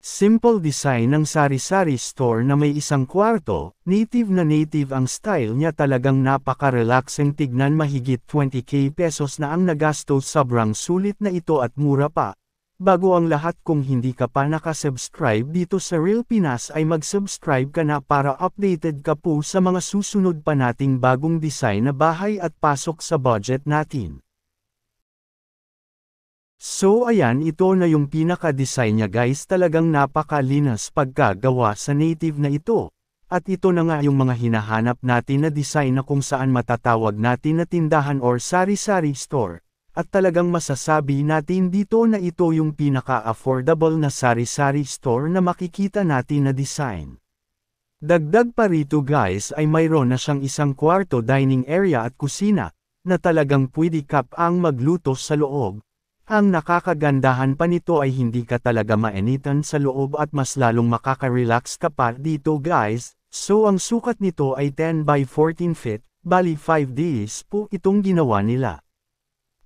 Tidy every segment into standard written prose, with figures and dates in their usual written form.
Simple design ng sari-sari store na may isang kwarto, native na native ang style niya, talagang napaka-relaxing tignan, mahigit 20k pesos na ang nagasto, sobrang sulit na ito at mura pa. Bago ang lahat, kung hindi ka pa nakasubscribe dito sa Real Pinas ay mag-subscribe ka na para updated ka po sa mga susunod pa nating bagong design na bahay at pasok sa budget natin. So ayan, ito na yung pinaka-design niya guys, talagang napakalinas pagkagawa sa native na ito. At ito na nga yung mga hinahanap natin na design na kung saan matatawag natin na tindahan or sari-sari store. At talagang masasabi natin dito na ito yung pinaka-affordable na sari-sari store na makikita natin na design. Dagdag pa rito guys ay mayroon na siyang isang kwarto, dining area at kusina, na talagang pwede ka ang magluto sa loob. Ang nakakagandahan pa nito ay hindi ka talaga mainitan sa loob at mas lalong makaka-relax ka pa dito guys. So ang sukat nito ay 10 by 14 feet, bali 5 days po itong ginawa nila.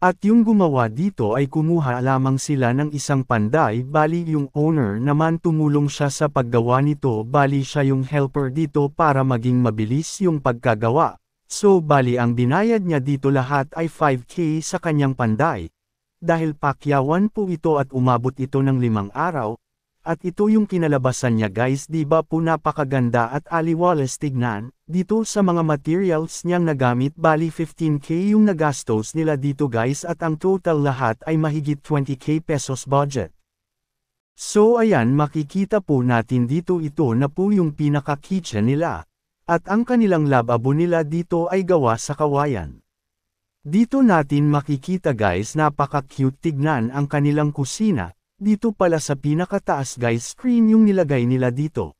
At yung gumawa dito ay kumuha lamang sila ng isang panday, bali yung owner naman tumulong siya sa paggawa nito, bali siya yung helper dito para maging mabilis yung pagkagawa. So bali ang binayad niya dito lahat ay 5k sa kanyang panday. Dahil pakyawan po ito at umabot ito ng 5 araw, at ito yung kinalabasan niya guys, diba po napakaganda at aliwalas tignan, dito sa mga materials niyang nagamit, bali 15k yung nagastos nila dito guys at ang total lahat ay mahigit 20k pesos budget. So ayan, makikita po natin dito ito na po yung pinaka-kitchen nila, at ang kanilang lababo nila dito ay gawa sa kawayan. Dito natin makikita guys, napaka-cute tignan ang kanilang kusina, dito pala sa pinakataas guys screen yung nilagay nila dito.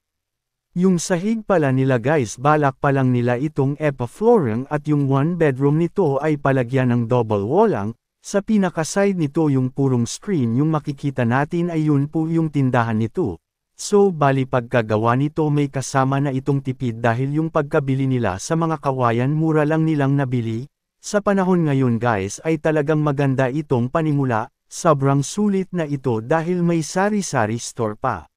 Yung sahig pala nila guys, balak pa lang nila itong epa-flooring at yung one bedroom nito ay palagyan ng double wall lang, sa pinaka-side nito yung purong screen yung makikita natin ay yun po yung tindahan nito. So bali pagkagawa nito may kasama na itong tipid dahil yung pagkabili nila sa mga kawayan mura lang nilang nabili. Sa panahon ngayon guys ay talagang maganda itong panimula, sobrang sulit na ito dahil may sari-sari store pa.